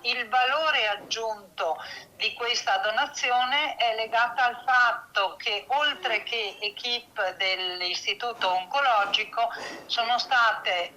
Il valore aggiunto di questa donazione è legata al fatto che oltre che equip dell'Istituto Oncologico sono state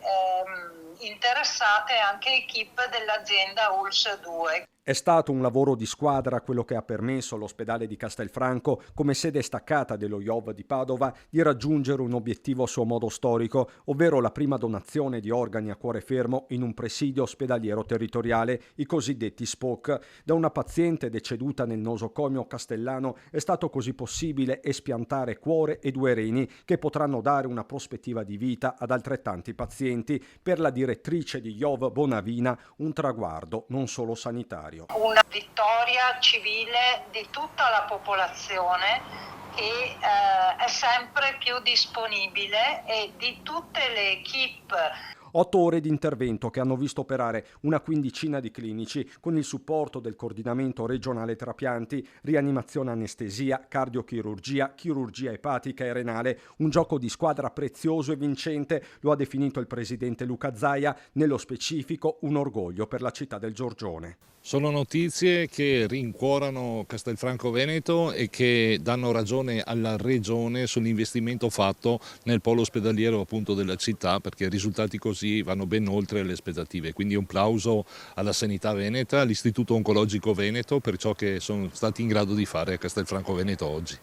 interessate anche equip dell'azienda ULSS 2. È stato un lavoro di squadra quello che ha permesso all'ospedale di Castelfranco, come sede staccata dello IOV di Padova, di raggiungere un obiettivo a suo modo storico, ovvero la prima donazione di organi a cuore fermo in un presidio ospedaliero territoriale, i cosiddetti SPOC. Da una paziente deceduta nel nosocomio castellano è stato così possibile espiantare cuore e 2 reni che potranno dare una prospettiva di vita ad altrettanti pazienti. Per la direttrice di IOV Bonavina un traguardo non solo sanitario. Una vittoria civile di tutta la popolazione che è sempre più disponibile e di tutte le equip. 8 ore di intervento che hanno visto operare una quindicina di clinici con il supporto del coordinamento regionale trapianti, rianimazione anestesia, cardiochirurgia, chirurgia epatica e renale. Un gioco di squadra prezioso e vincente, lo ha definito il presidente Luca Zaia, nello specifico un orgoglio per la città del Giorgione. Sono notizie che rincuorano Castelfranco Veneto e che danno ragione alla regione sull'investimento fatto nel polo ospedaliero appunto della città, perché risultati così vanno ben oltre le aspettative. Quindi un plauso alla Sanità Veneta, all'Istituto Oncologico Veneto per ciò che sono stati in grado di fare a Castelfranco Veneto oggi.